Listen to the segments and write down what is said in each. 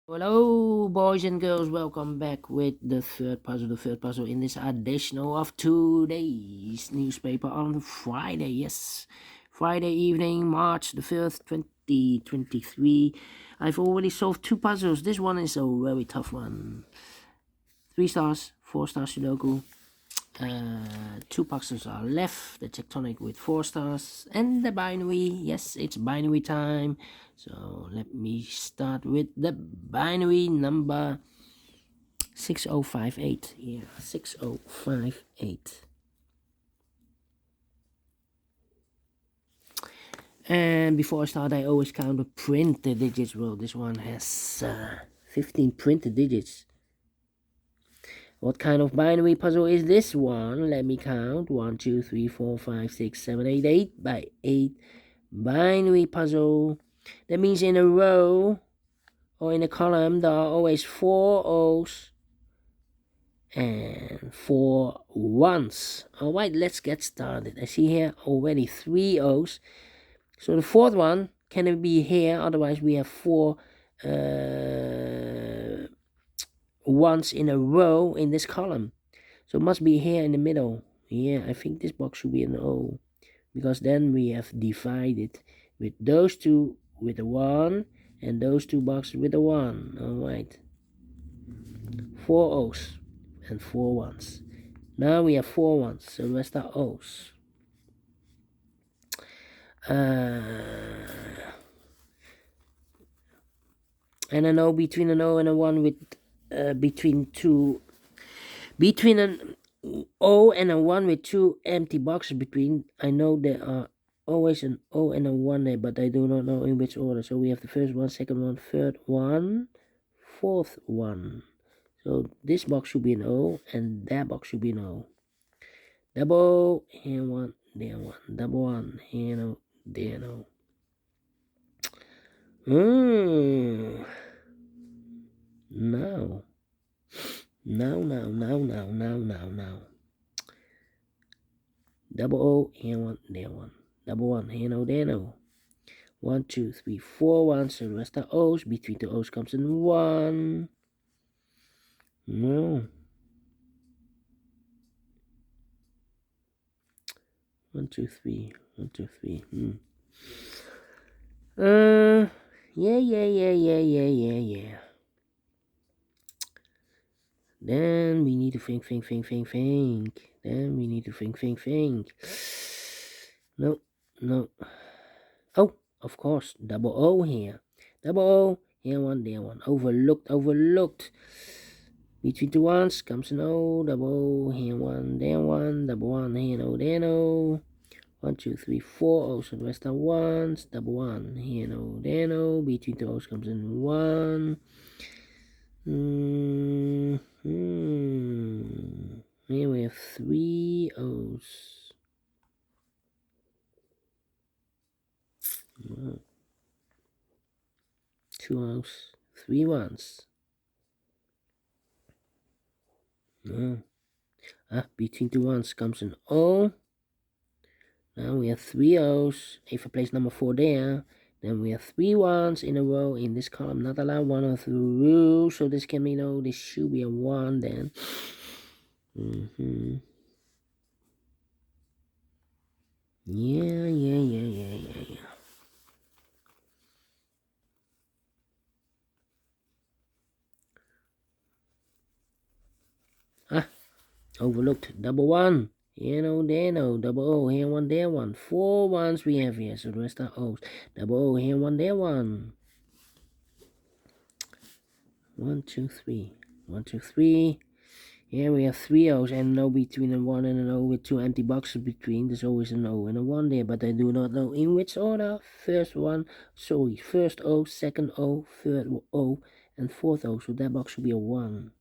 Hello, boys and girls. Welcome back with the third puzzle. The third puzzle in this additional of today's newspaper on Friday. Yes, Friday evening, March the 5th, 2023. I've already solved two puzzles. This one is a very tough one. 3 stars, 4 star Sudoku. Two puzzles are left. The tectonic with 4 stars and the binary. Yes, it's binary time. So let me start with the binary number 6058. Yeah, 6058. And before I start, I always count the printed digits. Well, this one has 15 printed digits. What kind of binary puzzle is this one? Let me count. 1, 2, 3, 4, 5, 6, 7, 8. 8 by 8 binary puzzle. That means in a row or in a column there are always 4 O's and 4 ones. Alright, let's get started. I see here already 3 O's. So the fourth one can be here, otherwise we have 4 ones in a row in this column. So it must be here in the middle. Yeah, I think this box should be an O, because then we have divided with those two with a 1 and those two boxes with a 1. Alright, 4 O's and 4 ones. Now we have 4 ones, so the rest are O's. And an O between an O and a 1 with between an O and a 1 with 2 empty boxes between. I know there are always an O and a 1 there, but I do not know in which order. So we have the first one, second one, third one, fourth one. So this box should be an O and that box should be an O. Double O, here 1, there 1. Double 1, here no, there no. Now. Double O, here 1, there 1. Double 1, here no, there no. 1, 2, 3, 4 ones, so the rest are O's. Between the O's comes in 1. No. 1, 2, 3. 1, 2, 3. Yeah. Then we need to think. Then we need to think. No. Oh, of course, double O here. Double O, here 1, there 1. Overlooked. Between the ones comes an O, double O, here 1, there 1. Double 1, here no, there no. 1, 2, 3, 4 O's, so the rest are ones. Double 1, here no, there no. Between the O's comes in 1. Here we have 3 O's. 2 O's, 3 ones. Between the ones comes an O. Now we have 3 O's. If I place number 4 there, then we have 3 ones in a row in this column. Not allowed 1 or 2. So this can be no. This should be a 1 then. Yeah. Overlooked. Double 1. Here no, there no. Double O, here 1, there 1. 4 ones we have here, so the rest are O's. Double O, here 1, there 1. 1, 2, 3. 1, 2, 3. Here we have 3 O's and an O between a 1 and an O with 2 empty boxes between. There's always an O and a 1 there, but I do not know in which order. First O, second O, third O, and fourth O. So that box should be a 1.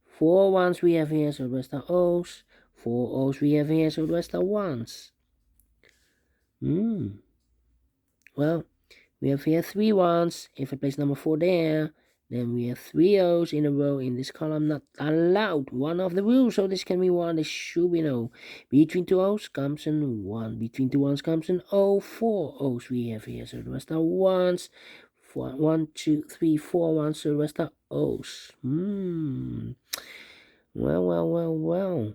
4 ones we have here, so the rest are O's. 4 O's we have here, so the rest are ones. Well, we have here 3 ones. If I place number 4 there, then we have 3 O's in a row in this column. Not allowed. One of the rules, so this can be 1. This should be an O. Between 2 O's comes an 1. Between 2 ones comes an O. 4 O's we have here, so the rest are ones. 1, 2, 3, 4 ones, so the rest are O's. Well.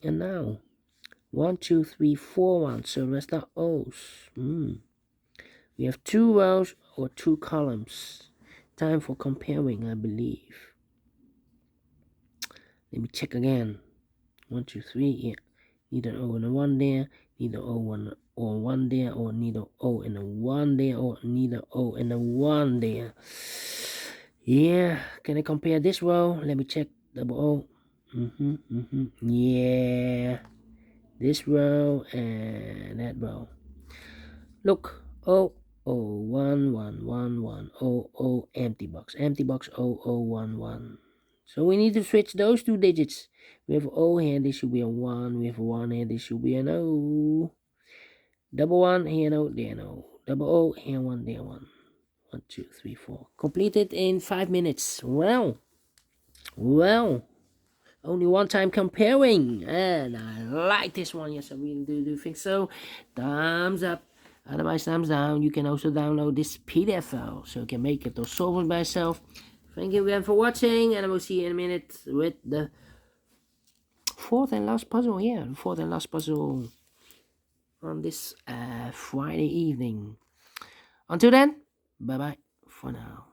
And now 1, 2, 3, 4 ones, so the rest are O's. We have 2 rows or 2 columns. Time for comparing, I believe. Let me check again. 1, 2, 3. Yeah. Neither O and a 1 there. Neither O or 1 there. Or neither O and a 1 there. Or neither O and a 1 there. Yeah. Can I compare this row? Let me check. Double O. Yeah. This row and that row. Look. O. O 1 1 1 1 O empty box O 1 1. So we need to switch those 2 digits. We have O here, this should be a 1. We have a 1 here, this should be an O. Double 1 here, no, there, no. Double O here, 1, there, 1. 1, 2, 3, 4. Completed in 5 minutes. Well, only one time comparing, and I like this one. Yes, I really do think so. Thumbs up. Otherwise, thumbs down. You can also download this PDF file so you can make it or solve it by yourself. Thank you again for watching, and I will see you in a minute with the 4th and last puzzle. Yeah, the 4th and last puzzle on this Friday evening. Until then, bye bye for now.